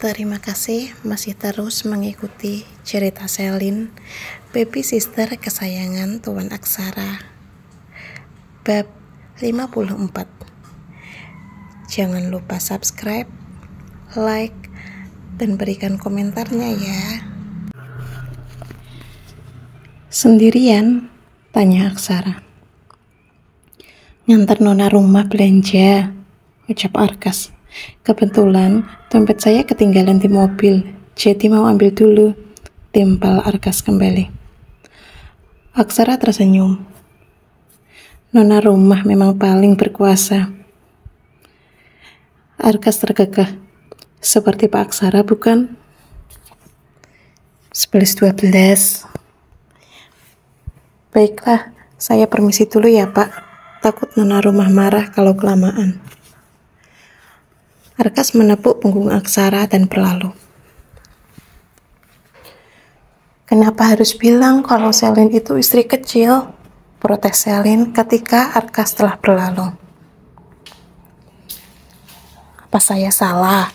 Terima kasih masih terus mengikuti cerita Selin, baby sister kesayangan Tuan Aksara. Bab 54. Jangan lupa subscribe, like, dan berikan komentarnya ya. Sendirian? Tanya Aksara. Ngantar nona rumah belanja, ucap Arkas. Kebetulan dompet saya ketinggalan di mobil, jadi mau ambil dulu, timpal Arkas kembali. Aksara tersenyum. Nona rumah memang paling berkuasa. Arkas tergegah. Seperti Pak Aksara bukan? 11-12. Baiklah, saya permisi dulu ya Pak. Takut nona rumah marah kalau kelamaan. Arkas menepuk punggung Aksara dan berlalu. Kenapa harus bilang kalau Selin itu istri kecil? Protes Selin ketika Arkas telah berlalu. Apa saya salah?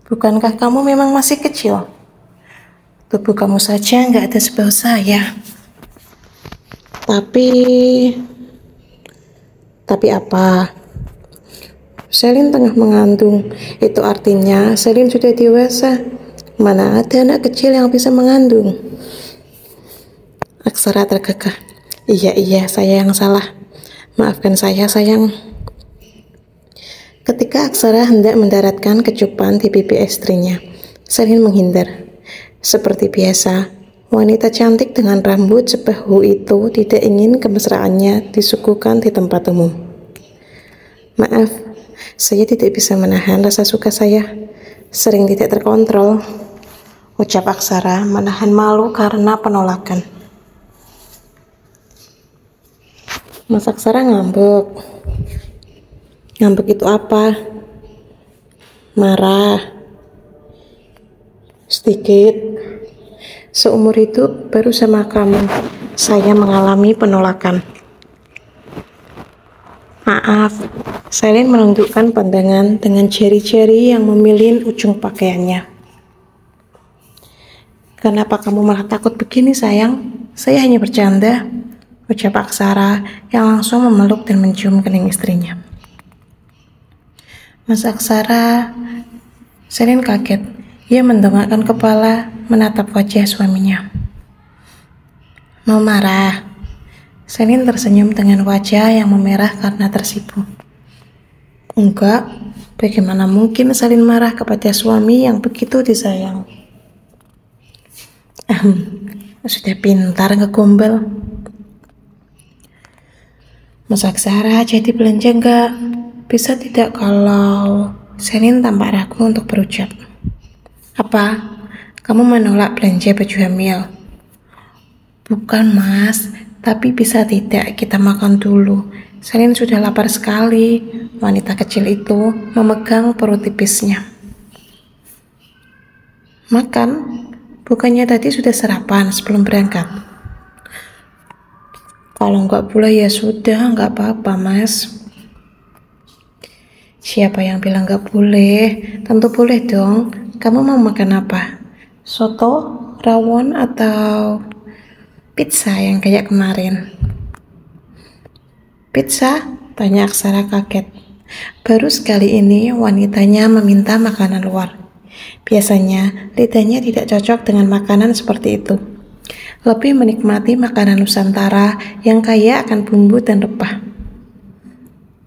Bukankah kamu memang masih kecil? Tubuh kamu saja nggak ada sebelah saya. Tapi apa? Selin tengah mengandung, itu artinya Selin sudah dewasa. Mana ada anak kecil yang bisa mengandung? Aksara tergegah. Iya, saya yang salah. Maafkan saya, sayang. Ketika Aksara hendak mendaratkan kecupan di pipi istrinya, Selin menghindar. Seperti biasa, wanita cantik dengan rambut sebahu itu tidak ingin kemesraannya disuguhkan di tempat umum. Maaf, saya tidak bisa menahan rasa suka saya. Sering tidak terkontrol, ucap Aksara menahan malu karena penolakan. Mas Aksara ngambek. Ngambek itu apa? Marah? Sedikit. Seumur hidup baru sama kamu saya mengalami penolakan. Maaf. Selin menundukkan pandangan dengan jari-jari yang memilin ujung pakaiannya. Kenapa kamu malah takut begini sayang? Saya hanya bercanda, ucap Aksara yang langsung memeluk dan mencium kening istrinya. Mas Aksara, Selin kaget. Ia mendongakkan kepala menatap wajah suaminya. Mau marah? Selin tersenyum dengan wajah yang memerah karena tersipu. Enggak, bagaimana mungkin Selin marah kepada suami yang begitu disayang? Sudah pintar ngegombal. Mas Aksara jadi belanja enggak? Bisa tidak kalau... Selin tampak ragu untuk berucap. Apa? Kamu menolak belanja baju hamil? Bukan mas, tapi bisa tidak kita makan dulu. Selin sudah lapar sekali. Wanita kecil itu memegang perut tipisnya. Makan? Bukannya tadi sudah sarapan sebelum berangkat? Kalau nggak boleh ya sudah, nggak apa-apa mas. Siapa yang bilang nggak boleh? Tentu boleh dong. Kamu mau makan apa? Soto, rawon, atau pizza yang kayak kemarin? Pizza? Tanya Aksara kaget. Baru sekali ini wanitanya meminta makanan luar. Biasanya lidahnya tidak cocok dengan makanan seperti itu. Lebih menikmati makanan Nusantara yang kaya akan bumbu dan rempah.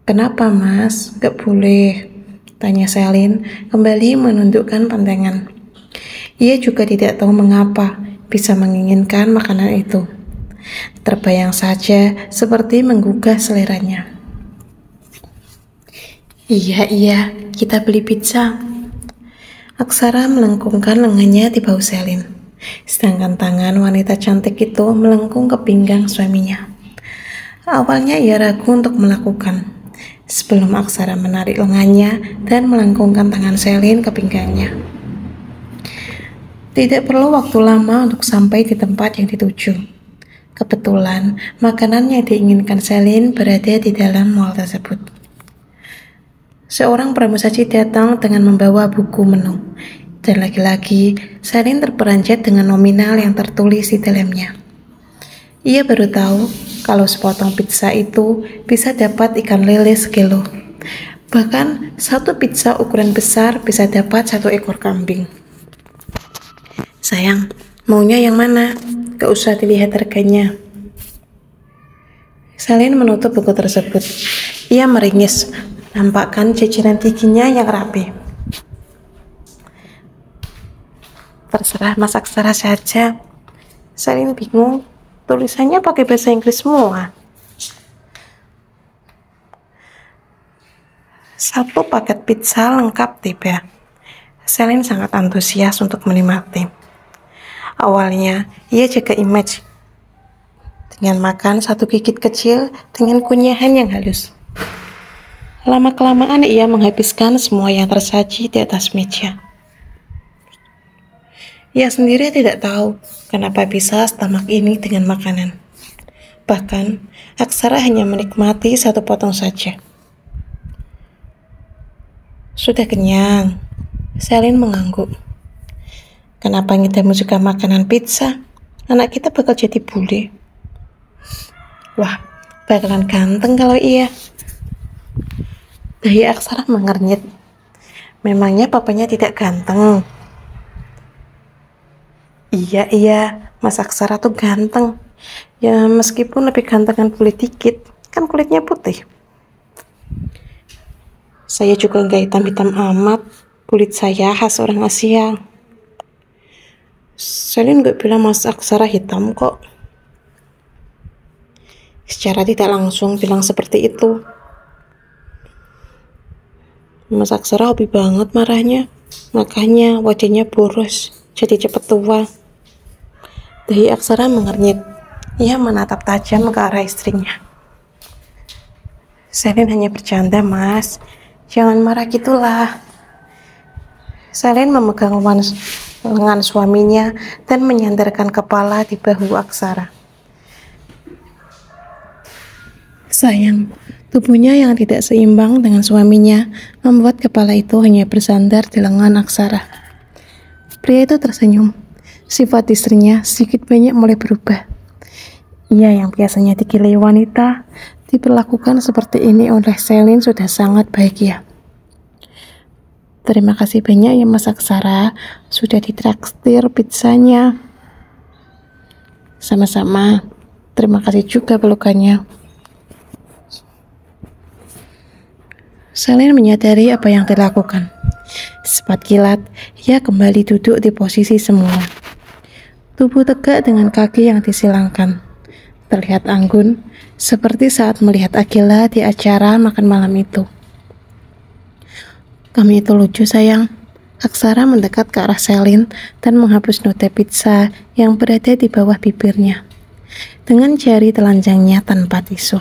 Kenapa mas? Gak boleh? Tanya Selin kembali menundukkan pandangan. Ia juga tidak tahu mengapa bisa menginginkan makanan itu. Terbayang saja seperti menggugah seleranya. Iya, kita beli pizza. Aksara melengkungkan lengannya di bahu Selin, sedangkan tangan wanita cantik itu melengkung ke pinggang suaminya. Awalnya ia ragu untuk melakukan, sebelum Aksara menarik lengannya dan melengkungkan tangan Selin ke pinggangnya. Tidak perlu waktu lama untuk sampai di tempat yang dituju. Kebetulan, makanan yang diinginkan Selin berada di dalam mall tersebut. Seorang pramusaji datang dengan membawa buku menu. dan lagi-lagi, Selin terperanjat dengan nominal yang tertulis di dalamnya. Ia baru tahu kalau sepotong pizza itu bisa dapat ikan lele sekilo. Bahkan satu pizza ukuran besar bisa dapat 1 ekor kambing. Sayang, maunya yang mana? Gak usah dilihat harganya. Selin menutup buku tersebut. Ia meringis, menampakkan cicilan giginya yang rapi. Terserah Mas Aksara saja. Selin bingung, tulisannya pakai bahasa Inggris semua. 1 paket pizza lengkap tiba. Selin sangat antusias untuk menikmati. Awalnya, ia jaga image dengan makan 1 gigit kecil dengan kunyahan yang halus. Lama-kelamaan ia menghabiskan semua yang tersaji di atas meja. Ia sendiri tidak tahu kenapa bisa setamak ini dengan makanan. Bahkan, Aksara hanya menikmati 1 potong saja. Sudah kenyang, Selin mengangguk. Kenapa ngidam juga makanan pizza? Anak kita bakal jadi bule. Wah, bakalan ganteng kalau iya. Dahi Aksara mengernyit. Memangnya papanya tidak ganteng? Iya, Mas Aksara tuh ganteng. Ya meskipun lebih gantengan kulit dikit, kan kulitnya putih. Saya juga nggak hitam-hitam amat. Kulit saya khas orang Asia. Selin nggak bilang Mas Aksara hitam kok. Secara tidak langsung bilang seperti itu. Mas Aksara hobi banget marahnya. Makanya wajahnya boros, jadi cepat tua. Dahi Aksara mengernyit. Ia menatap tajam ke arah istrinya. Selin hanya bercanda, Mas. Jangan marah gitulah. Selin memegang lengan suaminya dan menyandarkan kepala di bahu Aksara. Sayang, tubuhnya yang tidak seimbang dengan suaminya membuat kepala itu hanya bersandar di lengan Aksara. Pria itu tersenyum. Sifat istrinya sedikit banyak mulai berubah. Ia yang biasanya dikilai wanita, diperlakukan seperti ini oleh Selin sudah sangat bahagia. Terima kasih banyak ya Mas Aksara, sudah ditraktir pizzanya. Sama-sama, terima kasih juga pelukannya. Selin menyadari apa yang dilakukan. Cepat kilat, ia kembali duduk di posisi semula. Tubuh tegak dengan kaki yang disilangkan. Terlihat anggun, seperti saat melihat Agila di acara makan malam itu. Kami itu lucu sayang. Aksara mendekat ke arah Selin dan menghapus note pizza yang berada di bawah bibirnya. Dengan jari telanjangnya tanpa tisu.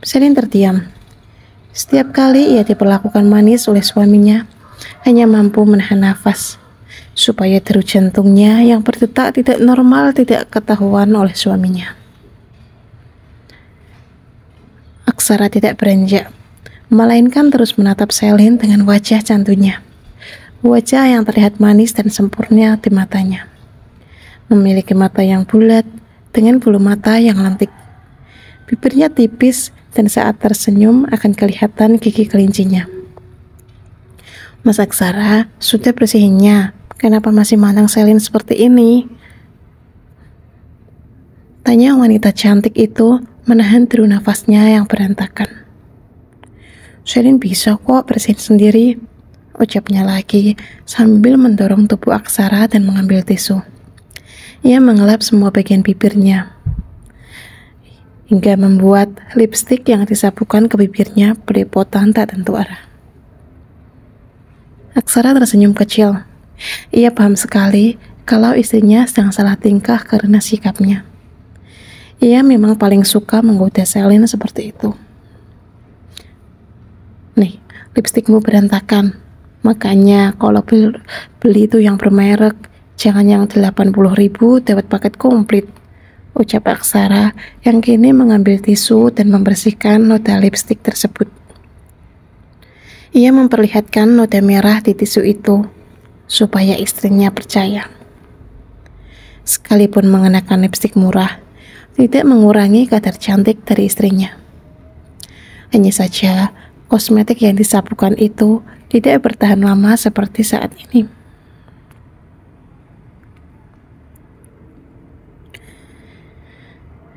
Selin terdiam. Setiap kali ia diperlakukan manis oleh suaminya, hanya mampu menahan nafas, supaya deru jantungnya yang berdetak tidak normal tidak ketahuan oleh suaminya. Aksara tidak beranjak, melainkan terus menatap Selin dengan wajah cantunya. Wajah yang terlihat manis dan sempurna di matanya. Memiliki mata yang bulat dengan bulu mata yang lentik. Bibirnya tipis dan saat tersenyum akan kelihatan gigi kelincinya. Mas Aksara, sudah bersihinnya. Kenapa masih mandang Selin seperti ini? Tanya wanita cantik itu menahan deru nafasnya yang berantakan. Selin bisa kok bersihin sendiri, ucapnya lagi sambil mendorong tubuh Aksara dan mengambil tisu. Ia mengelap semua bagian bibirnya, hingga membuat lipstik yang disapukan ke bibirnya belepotan tak tentu arah. Aksara tersenyum kecil. Ia paham sekali kalau istrinya sedang salah tingkah karena sikapnya. Ia memang paling suka menggoda Selin seperti itu. Nih, lipstikmu berantakan. Makanya kalau beli itu yang bermerek, jangan yang 80.000 dapat paket komplit, ucap Aksara yang kini mengambil tisu dan membersihkan noda lipstik tersebut. Ia memperlihatkan noda merah di tisu itu. supaya istrinya percaya. Sekalipun mengenakan lipstik murah, tidak mengurangi kadar cantik dari istrinya. Hanya saja, kosmetik yang disapukan itu tidak bertahan lama seperti saat ini.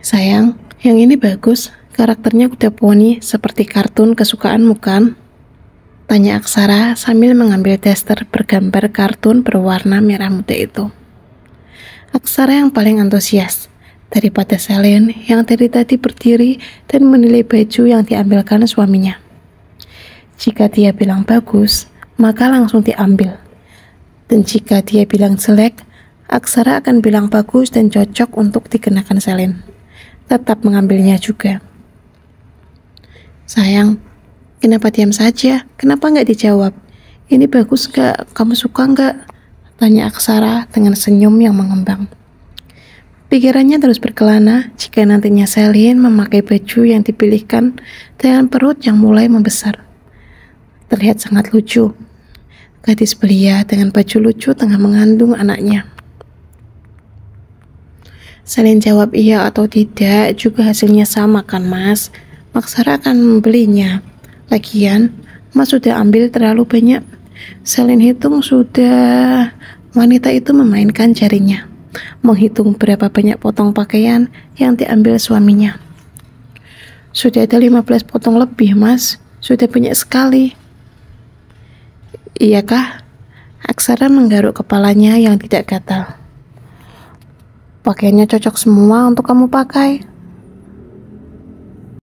Sayang, yang ini bagus. Karakternya kuda poni seperti kartun kesukaanmu kan? Tanya Aksara sambil mengambil daster bergambar kartun berwarna merah muda itu. Aksara yang paling antusias daripada Selin yang dari tadi berdiri dan menilai baju yang diambilkan suaminya. Jika dia bilang bagus, maka langsung diambil. Dan jika dia bilang jelek, Aksara akan bilang bagus dan cocok untuk dikenakan Selin. Tetap mengambilnya juga. Sayang, kenapa diam saja? Kenapa nggak dijawab? Ini bagus nggak? Kamu suka nggak? Tanya Aksara dengan senyum yang mengembang. Pikirannya terus berkelana jika nantinya Selin memakai baju yang dipilihkan dengan perut yang mulai membesar. Terlihat sangat lucu. Gadis belia dengan baju lucu tengah mengandung anaknya. Selin jawab iya atau tidak juga hasilnya sama kan mas. Aksara akan membelinya. Lagian, mas sudah ambil terlalu banyak. Selin hitung sudah. Wanita itu memainkan jarinya, menghitung berapa banyak potong pakaian yang diambil suaminya. Sudah ada 15 potong lebih mas. Sudah banyak sekali. Iyakah? Aksara menggaruk kepalanya yang tidak gatal. Pakaiannya cocok semua untuk kamu pakai.